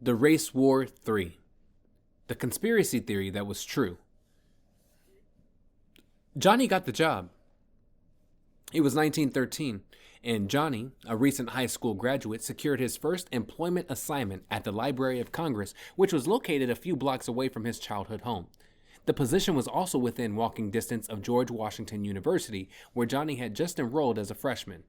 The Race War 3. The conspiracy theory that was true. Johnny got the job. It was 1913, and Johnny, a recent high school graduate, secured his first employment assignment at the Library of Congress, which was located a few blocks away from his childhood home. The position was also within walking distance of George Washington University, where Johnny had just enrolled as a freshman.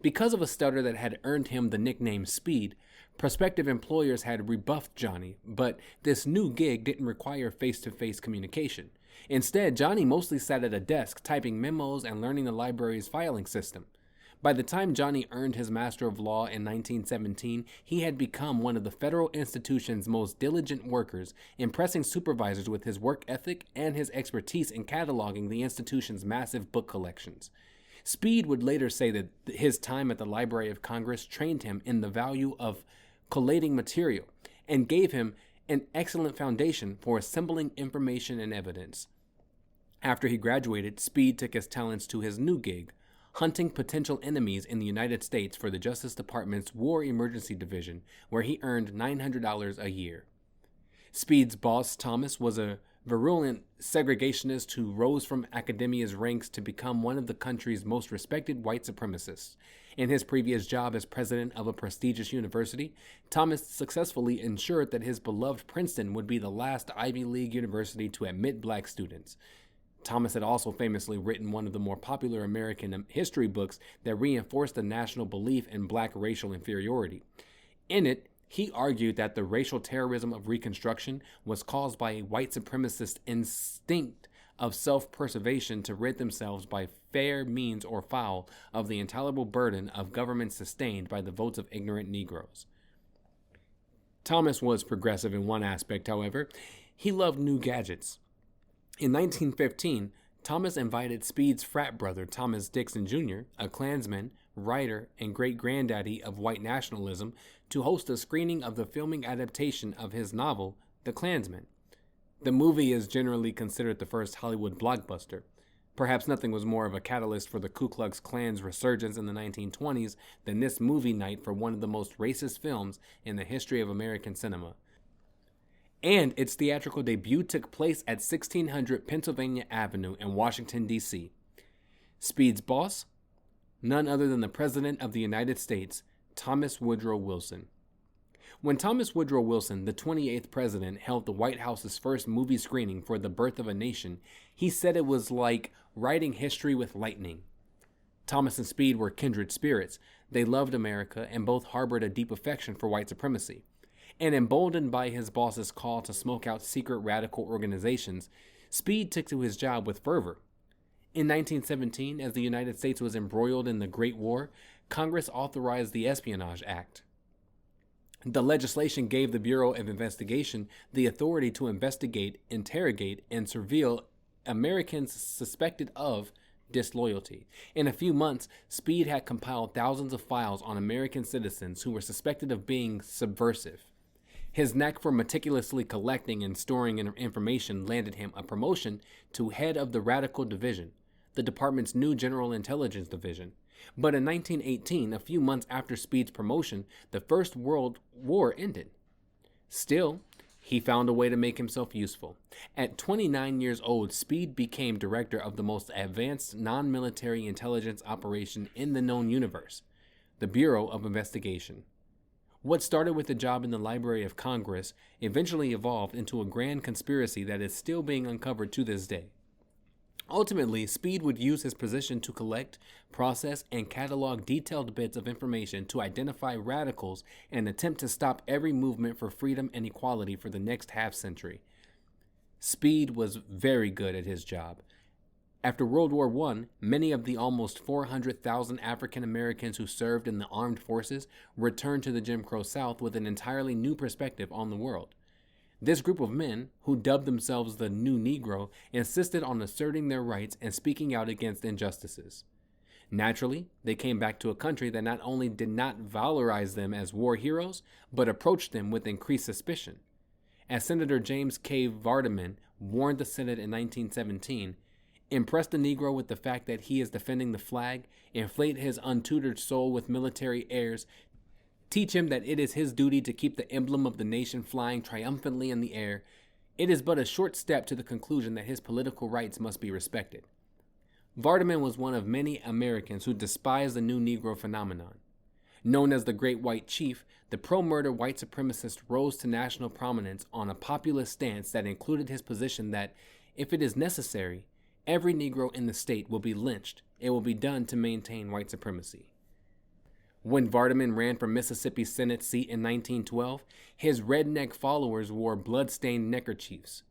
Because of a stutter that had earned him the nickname Speed, prospective employers had rebuffed Johnny, but this new gig didn't require face-to-face communication. Instead, Johnny mostly sat at a desk typing memos and learning the library's filing system. By the time Johnny earned his Master of Law in 1917, he had become one of the federal institution's most diligent workers, impressing supervisors with his work ethic and his expertise in cataloging the institution's massive book collections. Speed would later say that his time at the Library of Congress trained him in the value of collating material and gave him an excellent foundation for assembling information and evidence. After he graduated, Speed took his talents to his new gig, hunting potential enemies in the United States for the Justice Department's War Emergency Division, where he earned $900 a year. Speed's boss, Thomas, was a virulent segregationist who rose from academia's ranks to become one of the country's most respected white supremacists. In his previous job as president of a prestigious university, Thomas successfully ensured that his beloved Princeton would be the last Ivy League university to admit black students. Thomas had also famously written one of the more popular American history books that reinforced the national belief in black racial inferiority. In it, he argued that the racial terrorism of Reconstruction was caused by a white supremacist instinct of self-preservation to rid themselves by fair means or foul of the intolerable burden of government sustained by the votes of ignorant Negroes. Thomas was progressive in one aspect, however. He loved new gadgets. In 1915, Thomas invited Speed's frat brother, Thomas Dixon Jr., a Klansman, writer, and great-granddaddy of white nationalism, to host a screening of the filming adaptation of his novel, The Klansman. The movie is generally considered the first Hollywood blockbuster. Perhaps nothing was more of a catalyst for the Ku Klux Klan's resurgence in the 1920s than this movie night for one of the most racist films in the history of American cinema. And its theatrical debut took place at 1600 Pennsylvania Avenue in Washington, D.C. Speed's boss? None other than the President of the United States, Thomas Woodrow Wilson. When Thomas Woodrow Wilson, the 28th president, held the White House's first movie screening for The Birth of a Nation, he said it was like writing history with lightning. Thomas and Speed were kindred spirits. They loved America and both harbored a deep affection for white supremacy. And emboldened by his boss's call to smoke out secret radical organizations, Speed took to his job with fervor. In 1917, as the United States was embroiled in the Great War, Congress authorized the Espionage Act. The legislation gave the Bureau of Investigation the authority to investigate, interrogate, and surveil Americans suspected of disloyalty. In a few months, Speed had compiled thousands of files on American citizens who were suspected of being subversive. His knack for meticulously collecting and storing information landed him a promotion to head of the Radical Division, the department's new General Intelligence Division. But in 1918, a few months after Speed's promotion, the First World War ended. Still, he found a way to make himself useful. At 29 years old, Speed became director of the most advanced non-military intelligence operation in the known universe, the Bureau of Investigation. What started with a job in the Library of Congress eventually evolved into a grand conspiracy that is still being uncovered to this day. Ultimately, Speed would use his position to collect, process, and catalog detailed bits of information to identify radicals and attempt to stop every movement for freedom and equality for the next half-century. Speed was very good at his job. After World War I, many of the almost 400,000 African Americans who served in the armed forces returned to the Jim Crow South with an entirely new perspective on the world. This group of men, who dubbed themselves the New Negro, insisted on asserting their rights and speaking out against injustices. Naturally, they came back to a country that not only did not valorize them as war heroes, but approached them with increased suspicion. As Senator James K. Vardaman warned the Senate in 1917, impress the Negro with the fact that he is defending the flag, inflate his untutored soul with military airs, Teach him that it is his duty to keep the emblem of the nation flying triumphantly in the air. It is but a short step to the conclusion that his political rights must be respected. Vardaman was one of many Americans who despised the new Negro phenomenon. Known as the Great White Chief, the pro-murder white supremacist rose to national prominence on a populist stance that included his position that, if it is necessary, every Negro in the state will be lynched. It will be done to maintain white supremacy. When Vardaman ran for Mississippi's Senate seat in 1912, his redneck followers wore blood-stained neckerchiefs.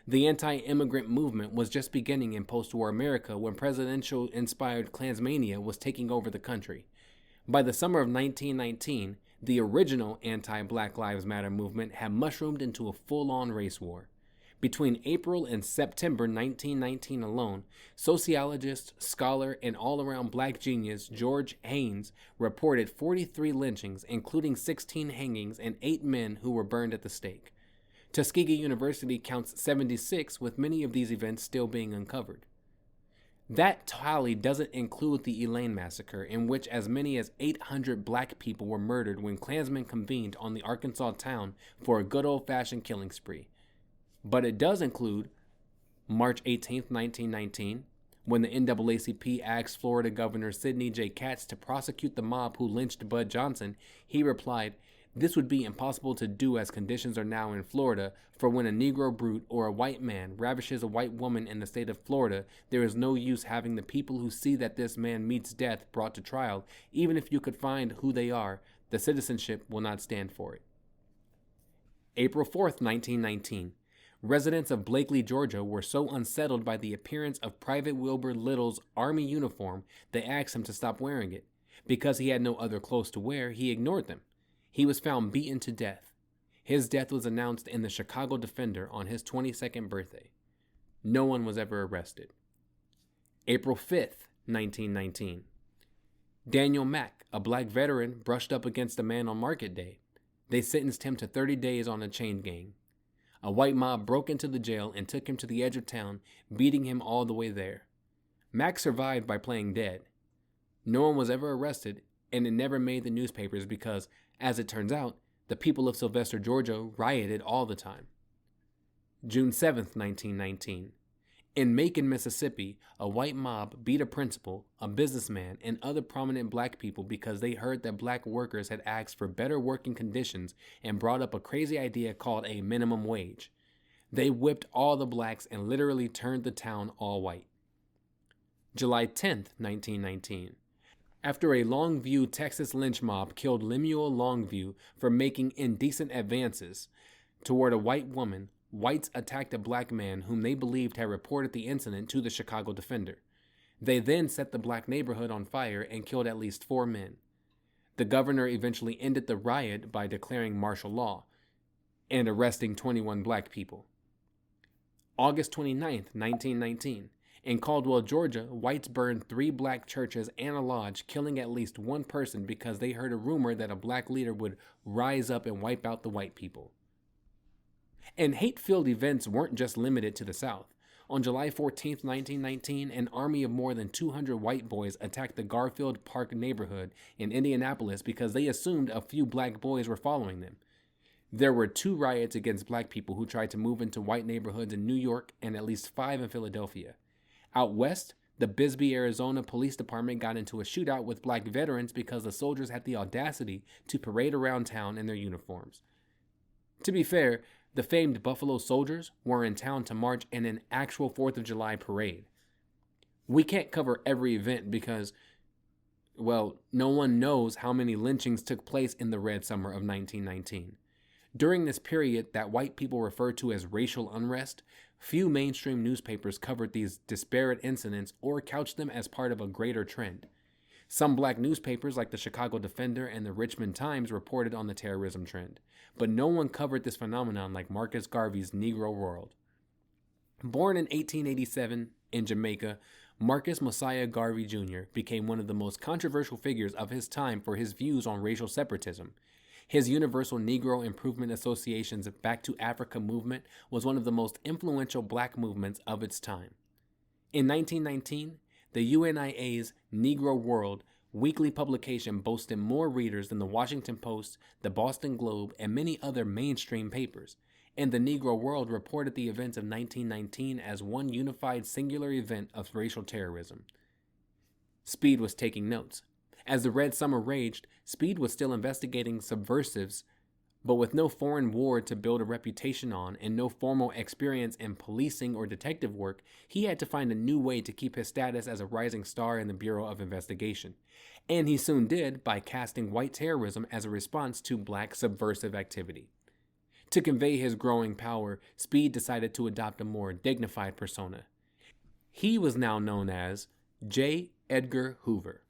The anti-immigrant movement was just beginning in post-war America when presidential-inspired Klansmania was taking over the country. By the summer of 1919, the original anti-Black Lives Matter movement had mushroomed into a full-on race war. Between April and September 1919 alone, sociologist, scholar, and all-around black genius George Haynes reported 43 lynchings, including 16 hangings and 8 men who were burned at the stake. Tuskegee University counts 76, with many of these events still being uncovered. That tally doesn't include the Elaine massacre, in which as many as 800 black people were murdered when Klansmen convened on the Arkansas town for a good old-fashioned killing spree. But it does include March 18, 1919, when the NAACP asked Florida Governor Sidney J. Katz to prosecute the mob who lynched Bud Johnson. He replied, "This would be impossible to do as conditions are now in Florida, for when a Negro brute or a white man ravishes a white woman in the state of Florida, there is no use having the people who see that this man meets death brought to trial. Even if you could find who they are, the citizenship will not stand for it." April 4, 1919. Residents of Blakely, Georgia were so unsettled by the appearance of Private Wilbur Little's Army uniform, they asked him to stop wearing it. Because he had no other clothes to wear, he ignored them. He was found beaten to death. His death was announced in the Chicago Defender on his 22nd birthday. No one was ever arrested. April 5th, 1919. Daniel Mack, a black veteran, brushed up against a man on market day. They sentenced him to 30 days on a chain gang. A white mob broke into the jail and took him to the edge of town, beating him all the way there. Mack survived by playing dead. No one was ever arrested, and it never made the newspapers because, as it turns out, the people of Sylvester, Georgia rioted all the time. June 7th, 1919. In Macon, Mississippi, a white mob beat a principal, a businessman, and other prominent black people because they heard that black workers had asked for better working conditions and brought up a crazy idea called a minimum wage. They whipped all the blacks and literally turned the town all white. July 10th, 1919. After a Longview, Texas lynch mob killed Lemuel Longview for making indecent advances toward a white woman, whites attacked a black man whom they believed had reported the incident to the Chicago Defender. They then set the black neighborhood on fire and killed at least 4 men. The governor eventually ended the riot by declaring martial law and arresting 21 black people. August 29th, 1919. In Caldwell, Georgia, whites burned 3 black churches and a lodge, killing at least 1 person because they heard a rumor that a black leader would rise up and wipe out the white people. And hate-filled events weren't just limited to the South. On July 14, 1919, an army of more than 200 white boys attacked the Garfield Park neighborhood in Indianapolis because they assumed a few black boys were following them. There were 2 riots against black people who tried to move into white neighborhoods in New York and at least 5 in Philadelphia. Out west, the Bisbee, Arizona Police Department got into a shootout with black veterans because the soldiers had the audacity to parade around town in their uniforms. To be fair, the famed Buffalo Soldiers were in town to march in an actual 4th of July parade. We can't cover every event because, well, no one knows how many lynchings took place in the Red Summer of 1919. During this period that white people refer to as racial unrest, few mainstream newspapers covered these disparate incidents or couched them as part of a greater trend. Some black newspapers like the Chicago Defender and the Richmond Times reported on the terrorism trend, but no one covered this phenomenon like Marcus Garvey's Negro World. Born in 1887 in Jamaica, Marcus Mosiah Garvey Jr. became one of the most controversial figures of his time for his views on racial separatism. His Universal Negro Improvement Association's Back to Africa movement was one of the most influential black movements of its time. In 1919, the UNIA's Negro World weekly publication boasted more readers than the Washington Post, the Boston Globe, and many other mainstream papers, and the Negro World reported the events of 1919 as one unified singular event of racial terrorism. Speed was taking notes. As the Red Summer raged, Speed was still investigating subversives, but with no foreign war to build a reputation on and no formal experience in policing or detective work, he had to find a new way to keep his status as a rising star in the Bureau of Investigation. And he soon did by casting white terrorism as a response to black subversive activity. To convey his growing power, Speed decided to adopt a more dignified persona. He was now known as J. Edgar Hoover.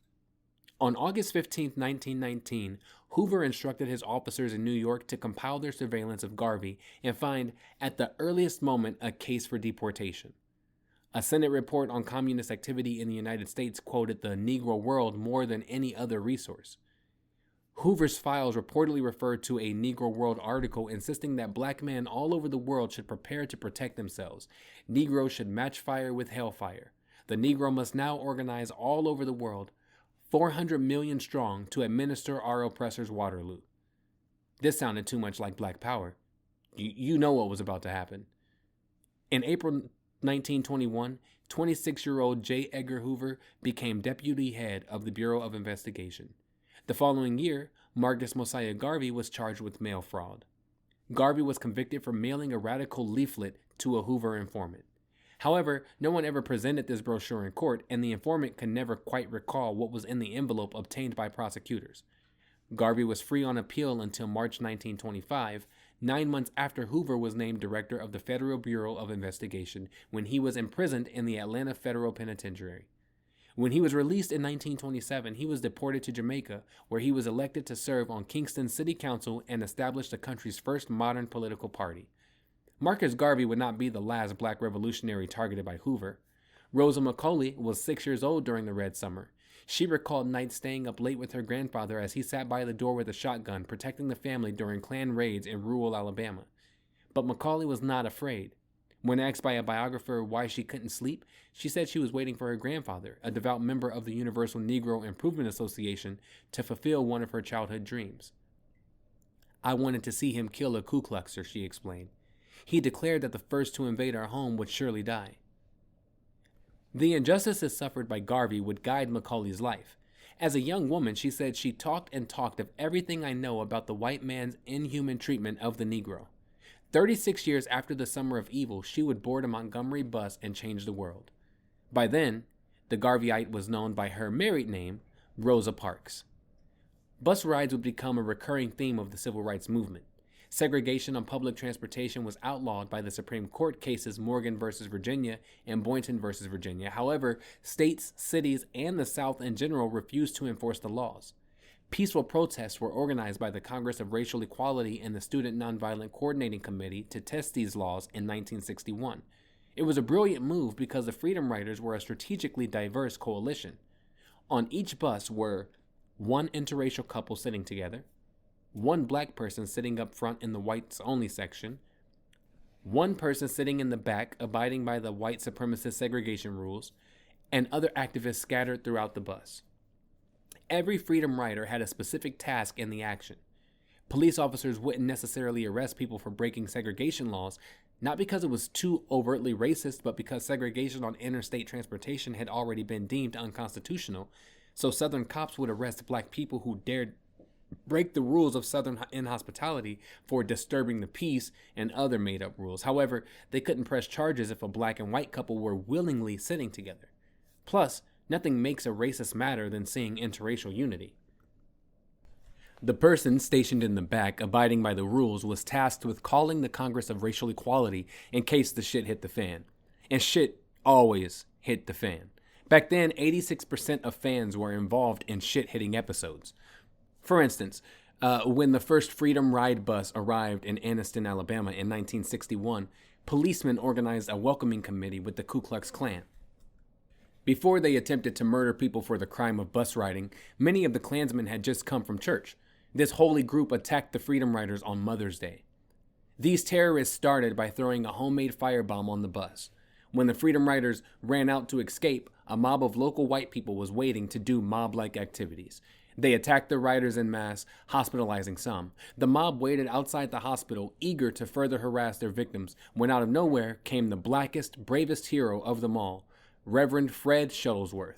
On August 15, 1919, Hoover instructed his officers in New York to compile their surveillance of Garvey and find, at the earliest moment, a case for deportation. A Senate report on communist activity in the United States quoted the Negro World more than any other resource. Hoover's files reportedly referred to a Negro World article insisting that black men all over the world should prepare to protect themselves. Negroes should match fire with hellfire. The Negro must now organize all over the world, 400 million strong, to administer our oppressors' Waterloo. This sounded too much like Black Power. You know what was about to happen. In April 1921, 26-year-old J. Edgar Hoover became deputy head of the Bureau of Investigation. The following year, Marcus Mosiah Garvey was charged with mail fraud. Garvey was convicted for mailing a radical leaflet to a Hoover informant. However, no one ever presented this brochure in court, and the informant could never quite recall what was in the envelope obtained by prosecutors. Garvey was free on appeal until March 1925, 9 months after Hoover was named director of the Federal Bureau of Investigation, when he was imprisoned in the Atlanta Federal Penitentiary. When he was released in 1927, he was deported to Jamaica, where he was elected to serve on Kingston City Council and established the country's first modern political party. Marcus Garvey would not be the last black revolutionary targeted by Hoover. Rosa McCauley was 6 years old during the Red Summer. She recalled nights staying up late with her grandfather as he sat by the door with a shotgun, protecting the family during Klan raids in rural Alabama. But McCauley was not afraid. When asked by a biographer why she couldn't sleep, she said she was waiting for her grandfather, a devout member of the Universal Negro Improvement Association, to fulfill one of her childhood dreams. "I wanted to see him kill a Ku Kluxer," she explained. "He declared that the first to invade our home would surely die." The injustices suffered by Garvey would guide McCauley's life. As a young woman, she said, "She talked and talked of everything I know about the white man's inhuman treatment of the Negro. 36 years after the Summer of Evil, she would board a Montgomery bus and change the world." By then, the Garveyite was known by her married name, Rosa Parks. Bus rides would become a recurring theme of the civil rights movement. Segregation on public transportation was outlawed by the Supreme Court cases Morgan v. Virginia and Boynton v. Virginia. However, states, cities, and the South in general refused to enforce the laws. Peaceful protests were organized by the Congress of Racial Equality and the Student Nonviolent Coordinating Committee to test these laws in 1961. It was a brilliant move because the Freedom Riders were a strategically diverse coalition. On each bus were one interracial couple sitting together, one black person sitting up front in the whites-only section, one person sitting in the back abiding by the white supremacist segregation rules, and other activists scattered throughout the bus. Every Freedom Rider had a specific task in the action. Police officers wouldn't necessarily arrest people for breaking segregation laws, not because it was too overtly racist, but because segregation on interstate transportation had already been deemed unconstitutional. So Southern cops would arrest black people who dared break the rules of Southern inhospitality for disturbing the peace and other made-up rules. However, they couldn't press charges if a black and white couple were willingly sitting together. Plus, nothing makes a racist madder than seeing interracial unity. The person stationed in the back, abiding by the rules, was tasked with calling the Congress of Racial Equality in case the shit hit the fan. And shit always hit the fan. Back then, 86% of fans were involved in shit-hitting episodes. For instance, when the first Freedom Ride bus arrived in Anniston, Alabama in 1961, policemen organized a welcoming committee with the Ku Klux Klan. Before they attempted to murder people for the crime of bus riding, many of the Klansmen had just come from church. This holy group attacked the Freedom Riders on Mother's Day. These terrorists started by throwing a homemade firebomb on the bus. When the Freedom Riders ran out to escape, a mob of local white people was waiting to do mob-like activities. They attacked the rioters en masse, hospitalizing some. The mob waited outside the hospital, eager to further harass their victims, when out of nowhere came the blackest, bravest hero of them all, Reverend Fred Shuttlesworth.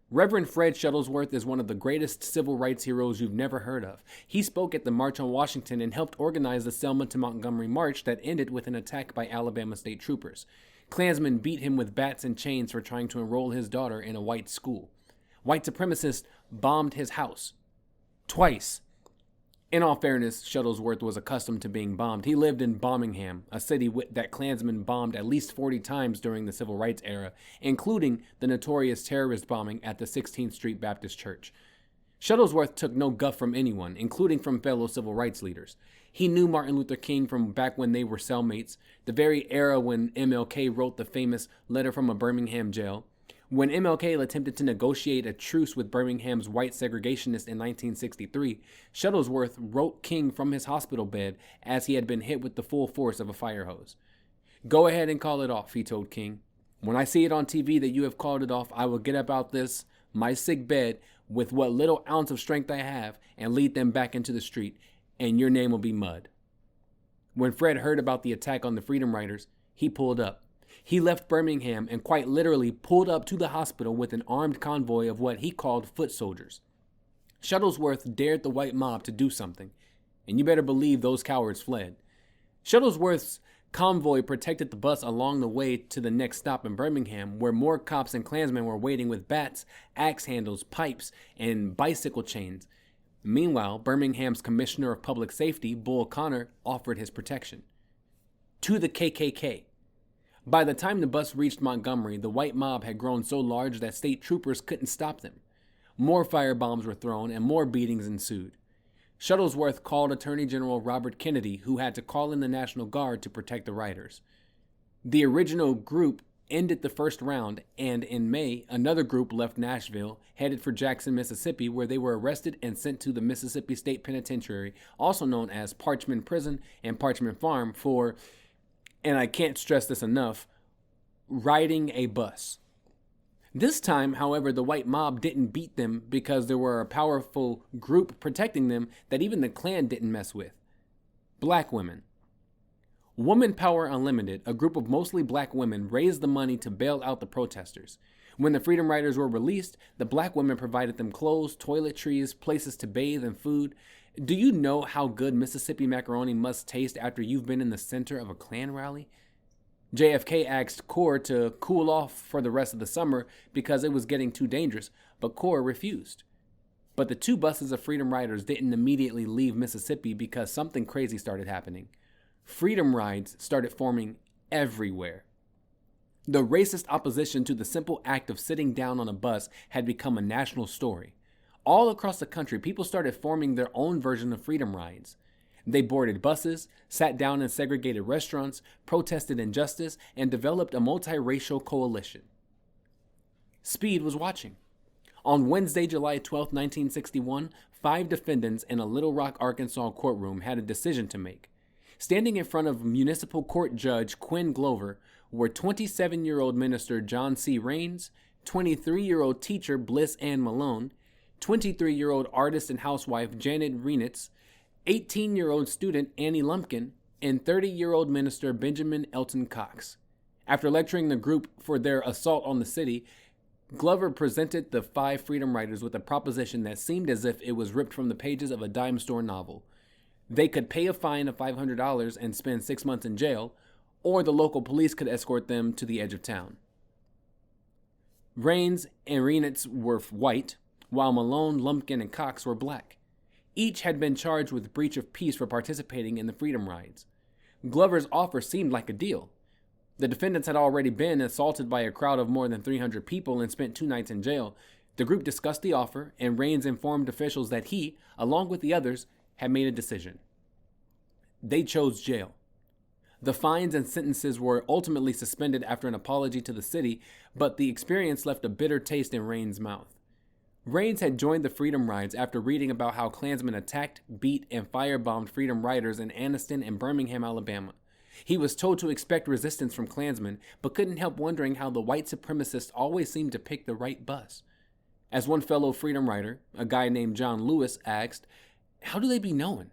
Reverend Fred Shuttlesworth is one of the greatest civil rights heroes you've never heard of. He spoke at the March on Washington and helped organize the Selma to Montgomery March that ended with an attack by Alabama state troopers. Klansmen beat him with bats and chains for trying to enroll his daughter in a white school. White supremacists bombed his house. Twice. In all fairness, Shuttlesworth was accustomed to being bombed. He lived in Birmingham, a city that Klansmen bombed at least 40 times during the Civil Rights era, including the notorious terrorist bombing at the 16th Street Baptist Church. Shuttlesworth took no guff from anyone, including from fellow civil rights leaders. He knew Martin Luther King from back when they were cellmates, the very era when MLK wrote the famous Letter from a Birmingham Jail. When MLK attempted to negotiate a truce with Birmingham's white segregationists in 1963, Shuttlesworth wrote King from his hospital bed as he had been hit with the full force of a fire hose. "Go ahead and call it off," he told King. "When I see it on TV that you have called it off, I will get up out this, my sick bed, with what little ounce of strength I have, and lead them back into the street, and your name will be mud." When Fred heard about the attack on the Freedom Riders, he pulled up. He left Birmingham and quite literally pulled up to the hospital with an armed convoy of what he called foot soldiers. Shuttlesworth dared the white mob to do something, and you better believe those cowards fled. Shuttlesworth's convoy protected the bus along the way to the next stop in Birmingham, where more cops and Klansmen were waiting with bats, axe handles, pipes, and bicycle chains. Meanwhile, Birmingham's Commissioner of Public Safety, Bull Connor, offered his protection to the KKK. By the time the bus reached Montgomery, the white mob had grown so large that state troopers couldn't stop them. More firebombs were thrown and more beatings ensued. Shuttlesworth called Attorney General Robert Kennedy, who had to call in the National Guard to protect the rioters. The original group ended the first round, and in May, another group left Nashville, headed for Jackson, Mississippi, where they were arrested and sent to the Mississippi State Penitentiary, also known as Parchman Prison and Parchman Farm, for, and I can't stress this enough, riding a bus. This time, however, the white mob didn't beat them because there were a powerful group protecting them that even the Klan didn't mess with. Black women. Woman Power Unlimited, a group of mostly black women, raised the money to bail out the protesters. When the Freedom Riders were released, the black women provided them clothes, toiletries, places to bathe, and food. Do you know how good Mississippi macaroni must taste after you've been in the center of a Klan rally? JFK asked CORE to cool off for the rest of the summer because it was getting too dangerous, but CORE refused. But the two buses of Freedom Riders didn't immediately leave Mississippi because something crazy started happening. Freedom rides started forming everywhere. The racist opposition to the simple act of sitting down on a bus had become a national story. All across the country, people started forming their own version of freedom rides. They boarded buses, sat down in segregated restaurants, protested injustice, and developed a multiracial coalition. Speed was watching. On Wednesday, July 12, 1961, 5 defendants in a Little Rock, Arkansas courtroom had a decision to make. Standing in front of Municipal Court Judge Quinn Glover were 27-year-old minister John C. Raines, 23-year-old teacher Bliss Ann Malone, 23-year-old artist and housewife Janet Renitz, 18-year-old student Annie Lumpkin, and 30-year-old minister Benjamin Elton Cox. After lecturing the group for their assault on the city, Glover presented the 5 Freedom Riders with a proposition that seemed as if it was ripped from the pages of a dime store novel. They could pay a fine of $500 and spend 6 months in jail, or the local police could escort them to the edge of town. Raines and Renitz were white, while Malone, Lumpkin, and Cox were black. Each had been charged with breach of peace for participating in the Freedom Rides. Glover's offer seemed like a deal. The defendants had already been assaulted by a crowd of more than 300 people and spent 2 nights in jail. The group discussed the offer, and Raines informed officials that he, along with the others, had made a decision. They chose jail. The fines and sentences were ultimately suspended after an apology to the city, but the experience left a bitter taste in Raines' mouth. Raines had joined the Freedom Rides after reading about how Klansmen attacked, beat, and firebombed Freedom Riders in Anniston and Birmingham, Alabama. He was told to expect resistance from Klansmen, but couldn't help wondering how the white supremacists always seemed to pick the right bus. As one fellow freedom writer, a guy named John Lewis, asked, "How do they be knowing?"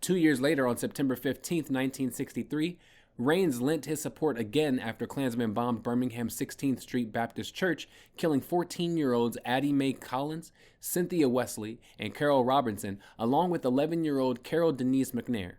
2 years later, on September 15th, 1963, Raines lent his support again after Klansmen bombed Birmingham's 16th Street Baptist Church, killing 14-year-olds Addie Mae Collins, Cynthia Wesley, and Carol Robinson, along with 11-year-old Carol Denise McNair.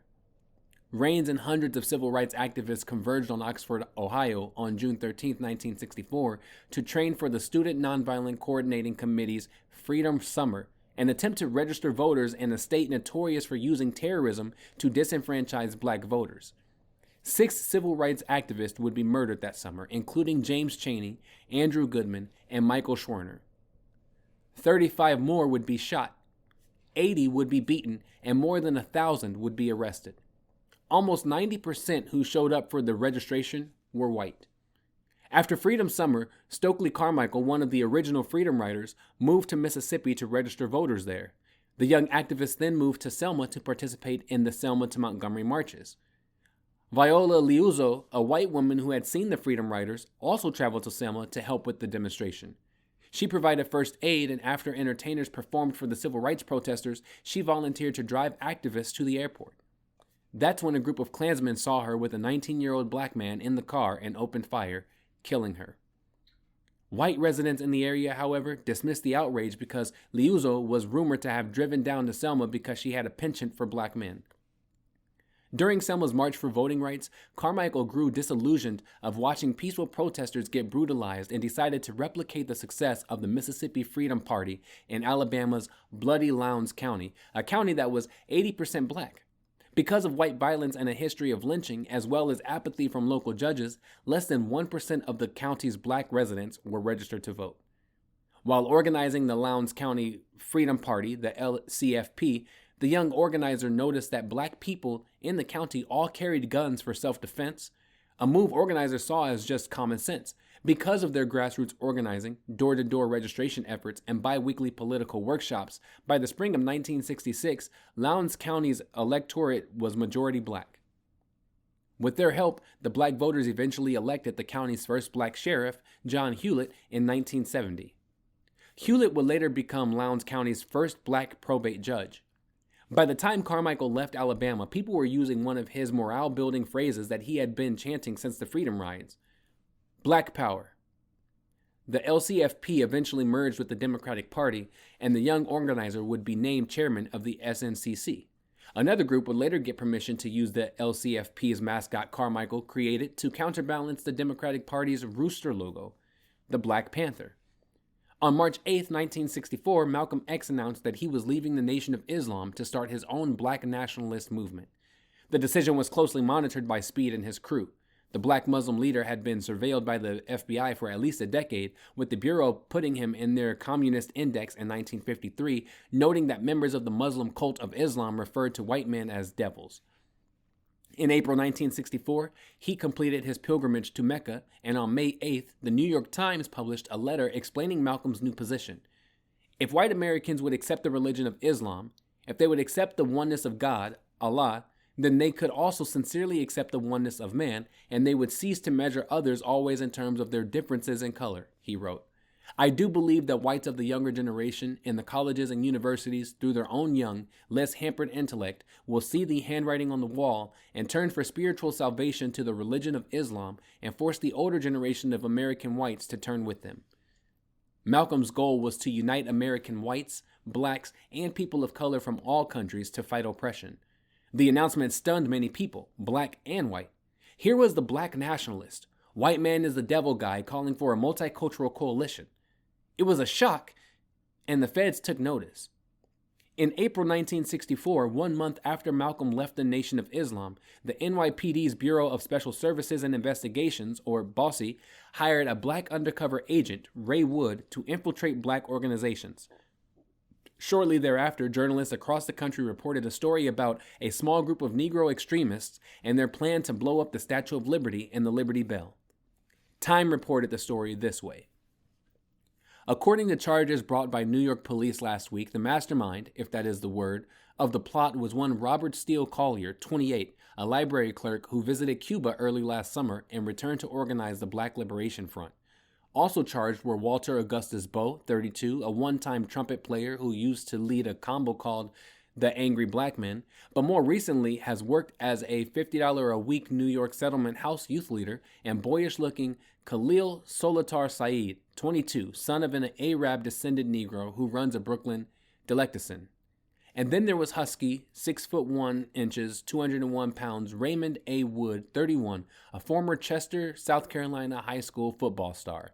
Raines and hundreds of civil rights activists converged on Oxford, Ohio on June 13, 1964, to train for the Student Nonviolent Coordinating Committee's Freedom Summer, an attempt to register voters in a state notorious for using terrorism to disenfranchise black voters. 6 civil rights activists would be murdered that summer, including James Chaney, Andrew Goodman, and Michael Schwerner. 35 more would be shot, 80 would be beaten, and more than 1,000 would be arrested. Almost 90% who showed up for the registration were white. After Freedom Summer, Stokely Carmichael, one of the original Freedom Riders, moved to Mississippi to register voters there. The young activists then moved to Selma to participate in the Selma to Montgomery marches. Viola Liuzzo, a white woman who had seen the Freedom Riders, also traveled to Selma to help with the demonstration. She provided first aid, and after entertainers performed for the civil rights protesters, she volunteered to drive activists to the airport. That's when a group of Klansmen saw her with a 19-year-old black man in the car and opened fire, killing her. White residents in the area, however, dismissed the outrage because Liuzzo was rumored to have driven down to Selma because she had a penchant for black men. During Selma's March for Voting Rights, Carmichael grew disillusioned of watching peaceful protesters get brutalized and decided to replicate the success of the Mississippi Freedom Party in Alabama's Bloody Lowndes County, a county that was 80% black. Because of white violence and a history of lynching, as well as apathy from local judges, less than 1% of the county's black residents were registered to vote. While organizing the Lowndes County Freedom Party, the LCFP, the young organizer noticed that black people in the county all carried guns for self-defense, a move organizers saw as just common sense. Because of their grassroots organizing, door-to-door registration efforts, and bi-weekly political workshops, by the spring of 1966, Lowndes County's electorate was majority black. With their help, the black voters eventually elected the county's first black sheriff, John Hewlett, in 1970. Hewlett would later become Lowndes County's first black probate judge. By the time Carmichael left Alabama, people were using one of his morale-building phrases that he had been chanting since the Freedom Rides: Black Power. The LCFP eventually merged with the Democratic Party, and the young organizer would be named chairman of the SNCC. Another group would later get permission to use the LCFP's mascot Carmichael created to counterbalance the Democratic Party's rooster logo, the Black Panther. On March 8, 1964, Malcolm X announced that he was leaving the Nation of Islam to start his own black nationalist movement. The decision was closely monitored by Speed and his crew. The black Muslim leader had been surveilled by the FBI for at least a decade, with the Bureau putting him in their Communist Index in 1953, noting that members of the Muslim cult of Islam referred to white men as devils. In April 1964, he completed his pilgrimage to Mecca, and on May 8th, the New York Times published a letter explaining Malcolm's new position. If white Americans would accept the religion of Islam, if they would accept the oneness of God, Allah, then they could also sincerely accept the oneness of man, and they would cease to measure others always in terms of their differences in color, he wrote. I do believe that whites of the younger generation in the colleges and universities, through their own young, less hampered intellect, will see the handwriting on the wall and turn for spiritual salvation to the religion of Islam and force the older generation of American whites to turn with them. Malcolm's goal was to unite American whites, blacks, and people of color from all countries to fight oppression. The announcement stunned many people, black and white. Here was the black nationalist, white man is the devil guy, calling for a multicultural coalition. It was a shock, and the feds took notice. In April 1964, 1 month after Malcolm left the Nation of Islam, the NYPD's Bureau of Special Services and Investigations, or BOSSI, hired a black undercover agent, Ray Wood, to infiltrate black organizations. Shortly thereafter, journalists across the country reported a story about a small group of Negro extremists and their plan to blow up the Statue of Liberty and the Liberty Bell. Time reported the story this way. According to charges brought by New York police last week, the mastermind, if that is the word, of the plot was one Robert Steele Collier, 28, a library clerk who visited Cuba early last summer and returned to organize the Black Liberation Front. Also charged were Walter Augustus Bowe, 32, a one-time trumpet player who used to lead a combo called the Angry Black Men, but more recently has worked as a $50 a week New York settlement house youth leader, and boyish-looking Khalil Solitar Saeed, 22, son of an Arab-descended Negro who runs a Brooklyn delicatessen. And then there was husky, 6'1", 201 pounds, Raymond A. Wood, 31, a former Chester, South Carolina high school football star.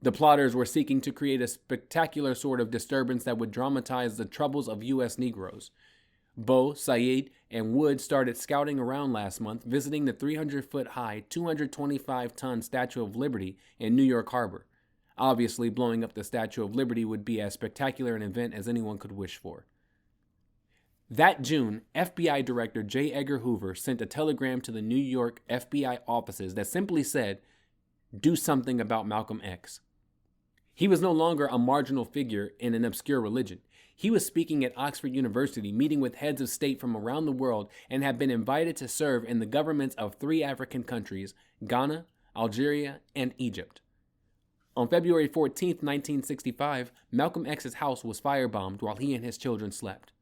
The plotters were seeking to create a spectacular sort of disturbance that would dramatize the troubles of U.S. Negroes. Bowe, Saeed, and Wood started scouting around last month, visiting the 300-foot-high, 225-ton Statue of Liberty in New York Harbor. Obviously, blowing up the Statue of Liberty would be as spectacular an event as anyone could wish for. That June, FBI Director J. Edgar Hoover sent a telegram to the New York FBI offices that simply said, "Do something about Malcolm X." He was no longer a marginal figure in an obscure religion. He was speaking at Oxford University, meeting with heads of state from around the world, and had been invited to serve in the governments of 3 African countries, Ghana, Algeria, and Egypt. On February 14, 1965, Malcolm X's house was firebombed while he and his children slept.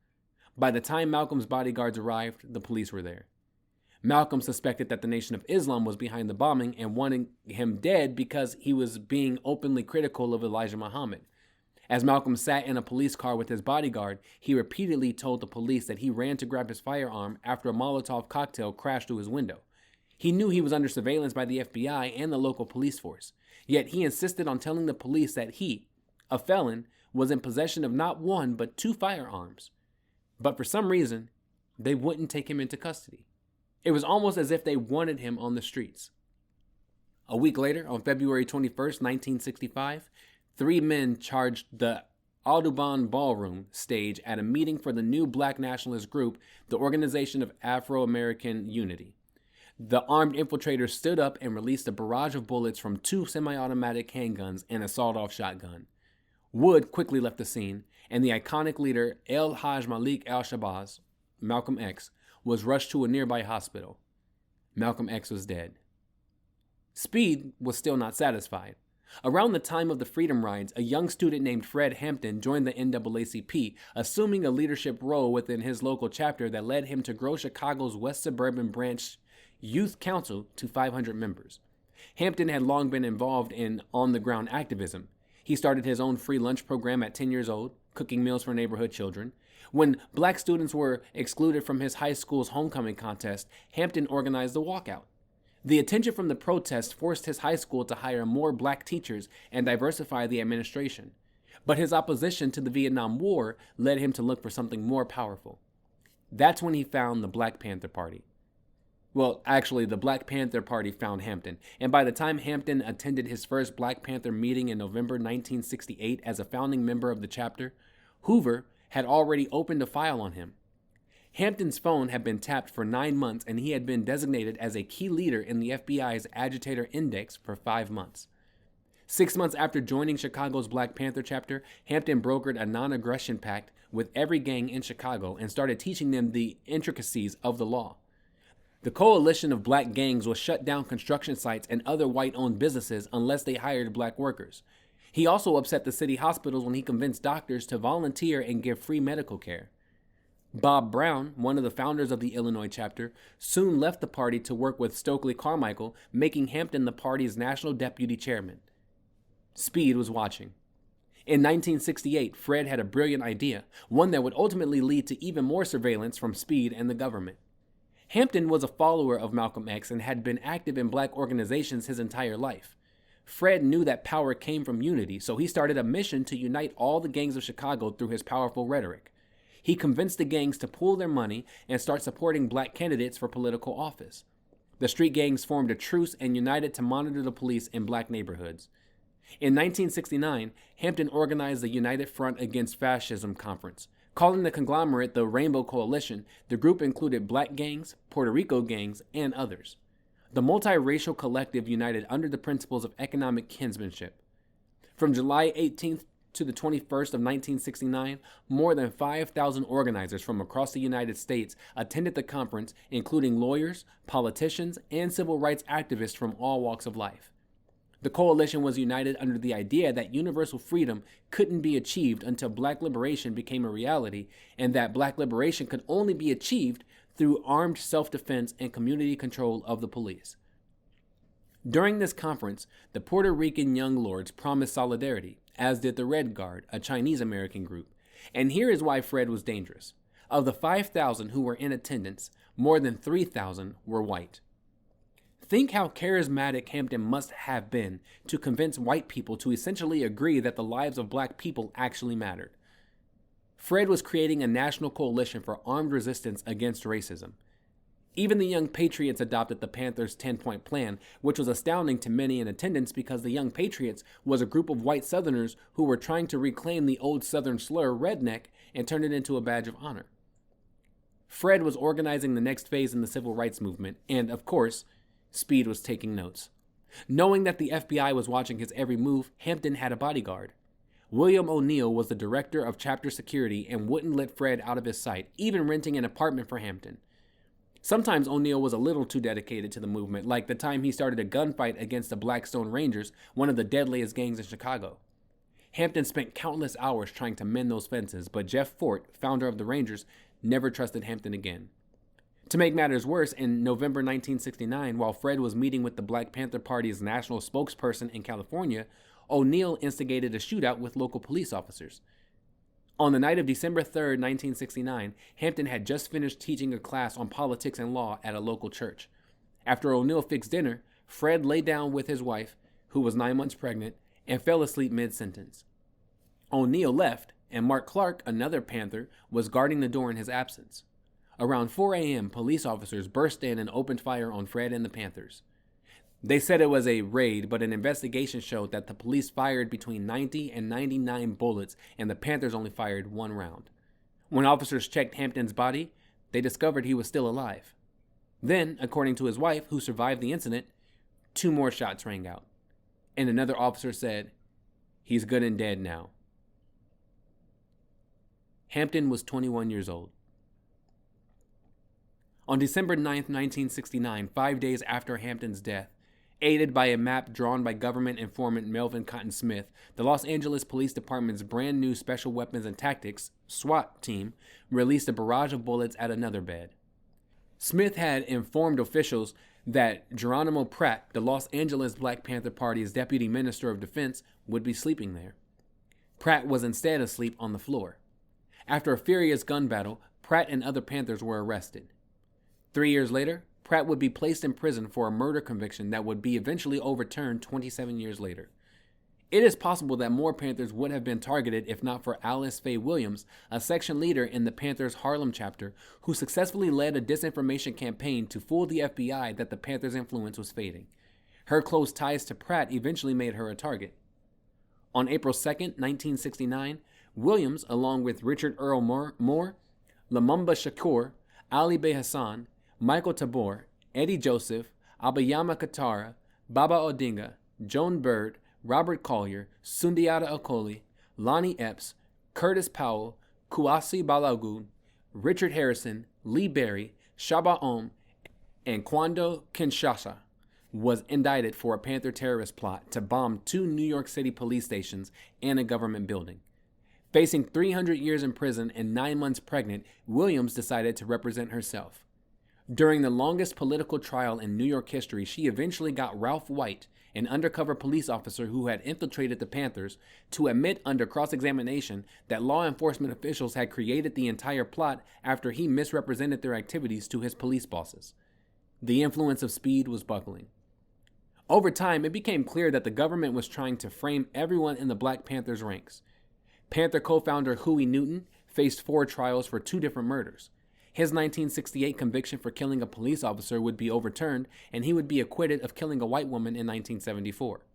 By the time Malcolm's bodyguards arrived, the police were there. Malcolm suspected that the Nation of Islam was behind the bombing and wanted him dead because he was being openly critical of Elijah Muhammad. As Malcolm sat in a police car with his bodyguard, he repeatedly told the police that he ran to grab his firearm after a Molotov cocktail crashed through his window. He knew he was under surveillance by the FBI and the local police force, yet he insisted on telling the police that he, a felon, was in possession of not 1 but 2 firearms. But for some reason, they wouldn't take him into custody. It was almost as if they wanted him on the streets. A week later, on February 21st, 1965, 3 men charged the Audubon Ballroom stage at a meeting for the new black nationalist group, the Organization of Afro-American Unity. The armed infiltrators stood up and released a barrage of bullets from 2 semi-automatic handguns and a sawed-off shotgun. Wood quickly left the scene, and the iconic leader El Haj Malik al-Shabazz, Malcolm X, was rushed to a nearby hospital. Malcolm X was dead. Speed was still not satisfied. Around the time of the Freedom Rides, a young student named Fred Hampton joined the NAACP, assuming a leadership role within his local chapter that led him to grow Chicago's West Suburban Branch Youth Council to 500 members. Hampton had long been involved in on-the-ground activism. He started his own free lunch program at 10 years old, cooking meals for neighborhood children. When black students were excluded from his high school's homecoming contest, Hampton organized the walkout. The attention from the protest forced his high school to hire more black teachers and diversify the administration. But his opposition to the Vietnam War led him to look for something more powerful. That's when he found the Black Panther Party. Well, actually, the Black Panther Party found Hampton, and by the time Hampton attended his first Black Panther meeting in November 1968 as a founding member of the chapter, Hoover had already opened a file on him. Hampton's phone had been tapped for 9 months, and he had been designated as a key leader in the FBI's Agitator Index for 5 months. 6 months after joining Chicago's Black Panther chapter, Hampton brokered a non-aggression pact with every gang in Chicago and started teaching them the intricacies of the law. The coalition of black gangs would shut down construction sites and other white-owned businesses unless they hired black workers. He also upset the city hospitals when he convinced doctors to volunteer and give free medical care. Bob Brown, one of the founders of the Illinois chapter, soon left the party to work with Stokely Carmichael, making Hampton the party's national deputy chairman. Speed was watching. In 1968, Fred had a brilliant idea, one that would ultimately lead to even more surveillance from Speed and the government. Hampton was a follower of Malcolm X and had been active in black organizations his entire life. Fred knew that power came from unity, so he started a mission to unite all the gangs of Chicago through his powerful rhetoric. He convinced the gangs to pool their money and start supporting black candidates for political office. The street gangs formed a truce and united to monitor the police in black neighborhoods. In 1969, Hampton organized the United Front Against Fascism Conference. Calling the conglomerate the Rainbow Coalition, the group included black gangs, Puerto Rico gangs, and others. The multiracial collective united under the principles of economic kinsmanship. From July 18th to the 21st of 1969, more than 5,000 organizers from across the United States attended the conference, including lawyers, politicians, and civil rights activists from all walks of life. The coalition was united under the idea that universal freedom couldn't be achieved until black liberation became a reality, and that black liberation could only be achieved through armed self-defense and community control of the police. During this conference, the Puerto Rican Young Lords promised solidarity, as did the Red Guard, a Chinese-American group. And here is why Fred was dangerous. Of the 5,000 who were in attendance, more than 3,000 were white. Think how charismatic Hampton must have been to convince white people to essentially agree that the lives of black people actually mattered. Fred was creating a national coalition for armed resistance against racism. Even the Young Patriots adopted the Panthers' 10-point plan, which was astounding to many in attendance because the Young Patriots was a group of white Southerners who were trying to reclaim the old Southern slur, redneck, and turn it into a badge of honor. Fred was organizing the next phase in the civil rights movement, and, of course, Speed was taking notes. Knowing that the FBI was watching his every move, Hampton had a bodyguard. William O'Neill was the director of chapter security and wouldn't let Fred out of his sight, even renting an apartment for Hampton. Sometimes O'Neill was a little too dedicated to the movement, like the time he started a gunfight against the Blackstone Rangers, one of the deadliest gangs in Chicago. Hampton spent countless hours trying to mend those fences, but Jeff Fort, founder of the Rangers, never trusted Hampton again. To make matters worse, in November 1969, while Fred was meeting with the Black Panther Party's national spokesperson in California, O'Neill instigated a shootout with local police officers. On the night of December 3, 1969, Hampton had just finished teaching a class on politics and law at a local church. After O'Neill fixed dinner, Fred lay down with his wife, who was 9 months pregnant, and fell asleep mid-sentence. O'Neill left, and Mark Clark, another Panther, was guarding the door in his absence. Around 4 a.m., police officers burst in and opened fire on Fred and the Panthers. They said it was a raid, but an investigation showed that the police fired between 90 and 99 bullets, and the Panthers only fired 1 round. When officers checked Hampton's body, they discovered he was still alive. Then, according to his wife, who survived the incident, 2 more shots rang out. And another officer said, "He's good and dead now." Hampton was 21 years old. On December 9, 1969, 5 days after Hampton's death, aided by a map drawn by government informant Melvin Cotton Smith, the Los Angeles Police Department's brand new Special Weapons and Tactics, SWAT team, released a barrage of bullets at another bed. Smith had informed officials that Geronimo Pratt, the Los Angeles Black Panther Party's Deputy Minister of Defense, would be sleeping there. Pratt was instead asleep on the floor. After a furious gun battle, Pratt and other Panthers were arrested. 3 years later, Pratt would be placed in prison for a murder conviction that would be eventually overturned 27 years later. It is possible that more Panthers would have been targeted if not for Alice Faye Williams, a section leader in the Panthers Harlem chapter, who successfully led a disinformation campaign to fool the FBI that the Panthers' influence was fading. Her close ties to Pratt eventually made her a target. On April 2, 1969, Williams, along with Richard Earl Moore, Lumumba Shakur, Ali Bey Hassan, Michael Tabor, Eddie Joseph, Abayama Katara, Baba Odinga, Joan Bird, Robert Collier, Sundiata Acoli, Lonnie Epps, Curtis Powell, Kouassi Balagoon, Richard Harrison, Lee Berry, Shaba Om, and Kwando Kinshasa was indicted for a Panther terrorist plot to bomb 2 New York City police stations and a government building. Facing 300 years in prison and 9 months pregnant, Williams decided to represent herself. During the longest political trial in New York history, she eventually got Ralph White, an undercover police officer who had infiltrated the Panthers, to admit under cross-examination that law enforcement officials had created the entire plot after he misrepresented their activities to his police bosses. The influence of Speed was buckling. Over time, it became clear that the government was trying to frame everyone in the Black Panthers' ranks. Panther co-founder Huey Newton faced 4 trials for 2 different murders. His 1968 conviction for killing a police officer would be overturned, and he would be acquitted of killing a white woman in 1974.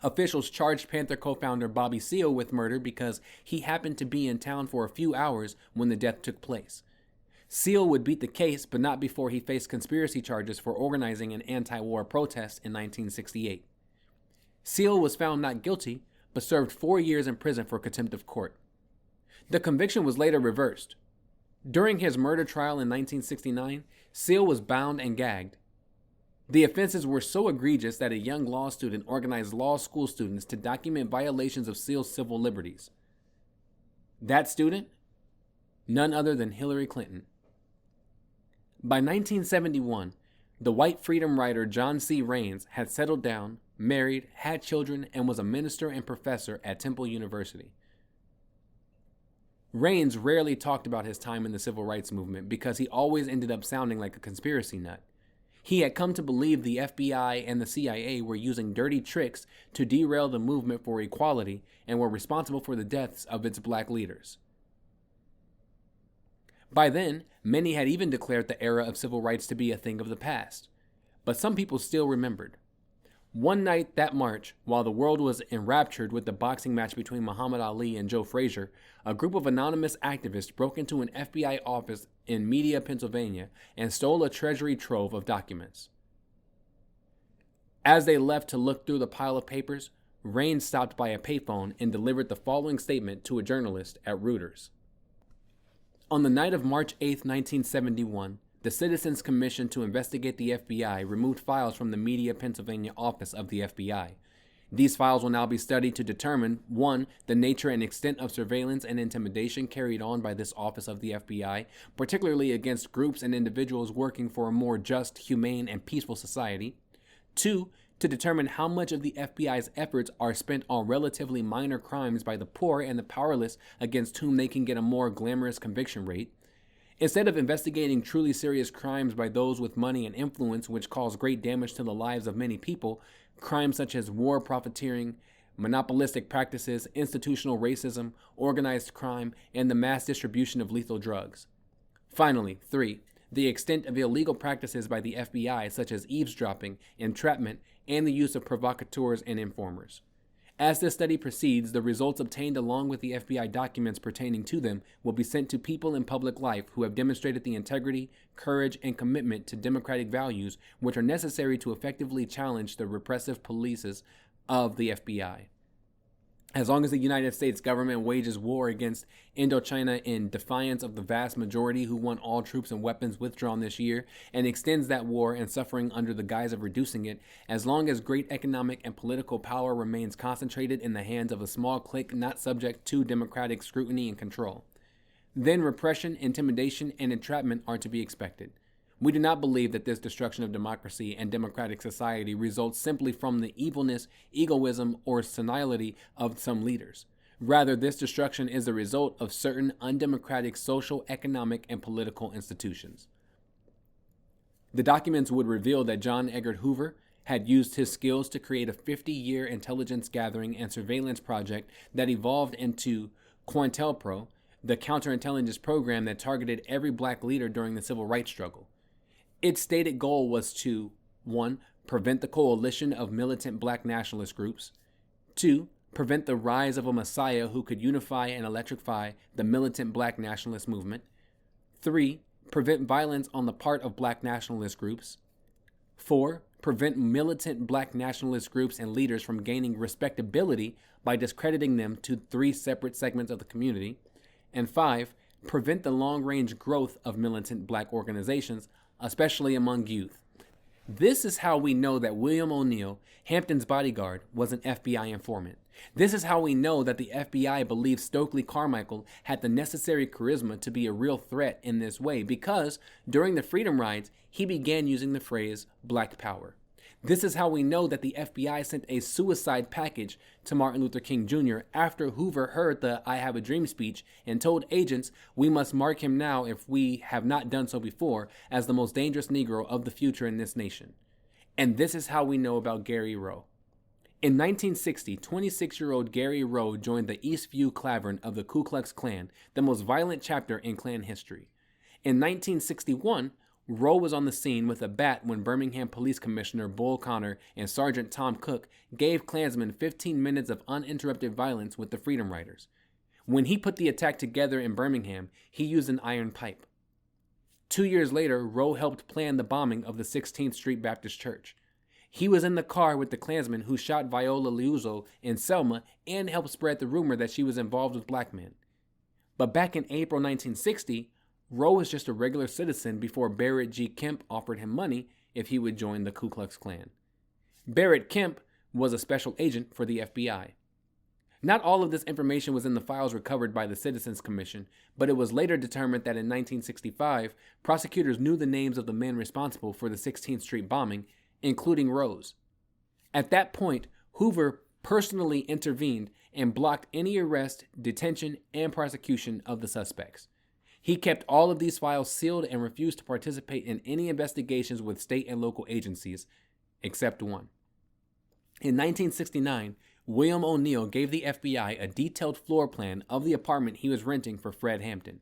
Officials charged Panther co-founder Bobby Seale with murder because he happened to be in town for a few hours when the death took place. Seale would beat the case, but not before he faced conspiracy charges for organizing an anti-war protest in 1968. Seale was found not guilty, but served 4 years in prison for contempt of court. The conviction was later reversed. During his murder trial in 1969, Seal was bound and gagged. The offenses were so egregious that a young law student organized law school students to document violations of Seal's civil liberties. That student? None other than Hillary Clinton. By 1971, the white freedom writer John C. Raines had settled down, married, had children, and was a minister and professor at Temple University. Raines rarely talked about his time in the civil rights movement because he always ended up sounding like a conspiracy nut. He had come to believe the FBI and the CIA were using dirty tricks to derail the movement for equality and were responsible for the deaths of its black leaders. By then, many had even declared the era of civil rights to be a thing of the past, but some people still remembered. One night that March, while the world was enraptured with the boxing match between Muhammad Ali and Joe Frazier, a group of anonymous activists broke into an FBI office in Media, Pennsylvania, and stole a treasury trove of documents. As they left to look through the pile of papers, Raines stopped by a payphone and delivered the following statement to a journalist at Reuters. On the night of March 8, 1971, the Citizens Commission to investigate the FBI removed files from the Media, Pennsylvania office of the FBI. These files will now be studied to determine 1. The nature and extent of surveillance and intimidation carried on by this office of the FBI, particularly against groups and individuals working for a more just, humane, and peaceful society. 2. To determine how much of the FBI's efforts are spent on relatively minor crimes by the poor and the powerless against whom they can get a more glamorous conviction rate. Instead of investigating truly serious crimes by those with money and influence which cause great damage to the lives of many people, crimes such as war profiteering, monopolistic practices, institutional racism, organized crime, and the mass distribution of lethal drugs. Finally, 3. The extent of illegal practices by the FBI such as eavesdropping, entrapment, and the use of provocateurs and informers. As this study proceeds, the results obtained along with the FBI documents pertaining to them will be sent to people in public life who have demonstrated the integrity, courage, and commitment to democratic values which are necessary to effectively challenge the repressive policies of the FBI. As long as the United States government wages war against Indochina in defiance of the vast majority who want all troops and weapons withdrawn this year, and extends that war and suffering under the guise of reducing it, as long as great economic and political power remains concentrated in the hands of a small clique not subject to democratic scrutiny and control, then repression, intimidation, and entrapment are to be expected. We do not believe that this destruction of democracy and democratic society results simply from the evilness, egoism, or senility of some leaders. Rather, this destruction is the result of certain undemocratic social, economic, and political institutions. The documents would reveal that John Edgar Hoover had used his skills to create a 50-year intelligence gathering and surveillance project that evolved into COINTELPRO, the counterintelligence program that targeted every black leader during the civil rights struggle. Its stated goal was to 1. Prevent the coalition of militant black nationalist groups. 2. Prevent the rise of a messiah who could unify and electrify the militant black nationalist movement. 3. Prevent violence on the part of black nationalist groups. 4. Prevent militant black nationalist groups and leaders from gaining respectability by discrediting them to 3 separate segments of the community. And 5. Prevent the long-range growth of militant black organizations, especially among youth. This is how we know that William O'Neill, Hampton's bodyguard, was an FBI informant. This is how we know that the FBI believed Stokely Carmichael had the necessary charisma to be a real threat in this way because, during the Freedom Rides, he began using the phrase Black Power. This is how we know that the FBI sent a suicide package to Martin Luther King Jr. after Hoover heard the I Have a Dream speech and told agents we must mark him now, if we have not done so before, as the most dangerous Negro of the future in this nation. And this is how we know about Gary Rowe. In 1960, 26-year-old Gary Rowe joined the Eastview Clavern of the Ku Klux Klan, the most violent chapter in Klan history. In 1961, Rowe was on the scene with a bat when Birmingham Police Commissioner Bull Connor and Sergeant Tom Cook gave Klansmen 15 minutes of uninterrupted violence with the Freedom Riders. When he put the attack together in Birmingham, he used an iron pipe. 2 years later, Rowe helped plan the bombing of the 16th Street Baptist Church. He was in the car with the Klansmen who shot Viola Liuzzo in Selma and helped spread the rumor that she was involved with black men. But back in April 1960, Rowe was just a regular citizen before Barrett G. Kemp offered him money if he would join the Ku Klux Klan. Barrett Kemp was a special agent for the FBI. Not all of this information was in the files recovered by the Citizens Commission, but it was later determined that in 1965, prosecutors knew the names of the men responsible for the 16th Street bombing, including Rose. At that point, Hoover personally intervened and blocked any arrest, detention, and prosecution of the suspects. He kept all of these files sealed and refused to participate in any investigations with state and local agencies, except one. In 1969, William O'Neill gave the FBI a detailed floor plan of the apartment he was renting for Fred Hampton.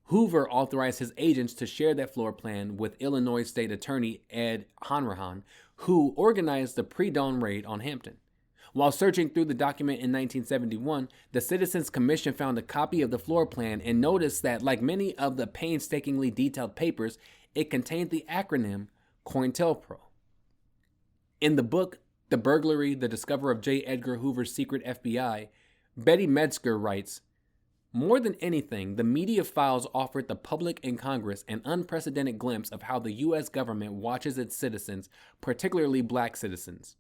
Hoover authorized his agents to share that floor plan with Illinois State Attorney Ed Hanrahan, who organized the pre-dawn raid on Hampton. While searching through the document in 1971, the Citizens Commission found a copy of the floor plan and noticed that, like many of the painstakingly detailed papers, it contained the acronym COINTELPRO. In the book, The Burglary, the Discoverer of J. Edgar Hoover's Secret FBI, Betty Metzger writes, "More than anything, the media files offered the public and Congress an unprecedented glimpse of how the U.S. government watches its citizens, particularly black citizens,"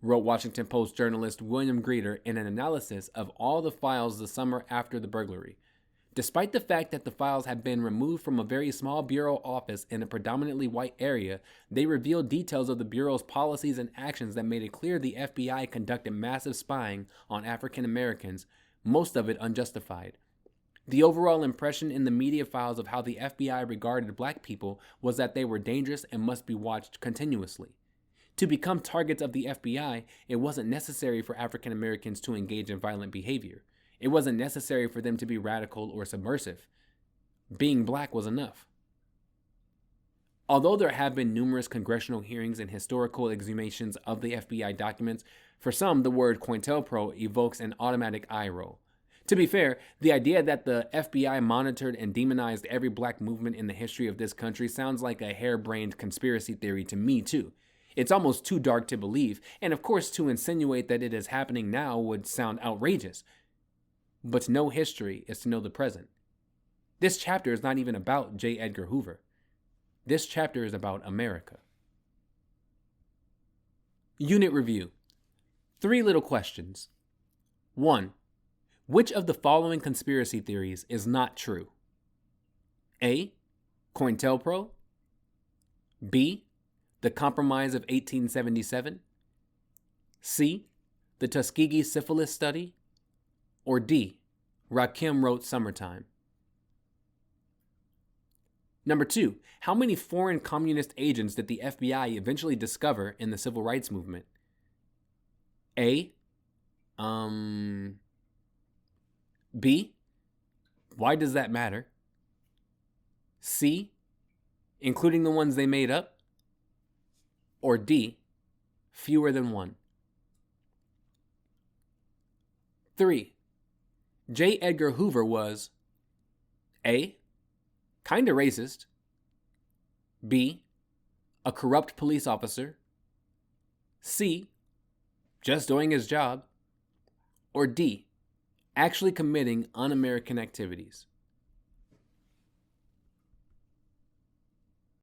wrote Washington Post journalist William Greeter in an analysis of all the files the summer after the burglary. Despite the fact that the files had been removed from a very small bureau office in a predominantly white area, they revealed details of the bureau's policies and actions that made it clear the FBI conducted massive spying on African Americans, most of it unjustified. The overall impression in the media files of how the FBI regarded black people was that they were dangerous and must be watched continuously. To become targets of the FBI, it wasn't necessary for African Americans to engage in violent behavior. It wasn't necessary for them to be radical or subversive. Being black was enough. Although there have been numerous congressional hearings and historical exhumations of the FBI documents, for some the word COINTELPRO evokes an automatic eye roll. To be fair, the idea that the FBI monitored and demonized every black movement in the history of this country sounds like a harebrained conspiracy theory to me too. It's almost too dark to believe, and of course to insinuate that it is happening now would sound outrageous. But to know history is to know the present. This chapter is not even about J. Edgar Hoover. This chapter is about America. Unit review. 3 little questions. 1. Which of the following conspiracy theories is not true? A. COINTELPRO. B. The Compromise of 1877. C. The Tuskegee Syphilis Study. Or D. Rakim wrote Summertime. Number 2. How many foreign communist agents did the FBI eventually discover in the civil rights movement? A. B. Why does that matter? C. Including the ones they made up? Or D. Fewer than one? 3. J. Edgar Hoover was A. Kinda racist. B. A corrupt police officer. C. Just doing his job. Or D. Actually committing un-American activities.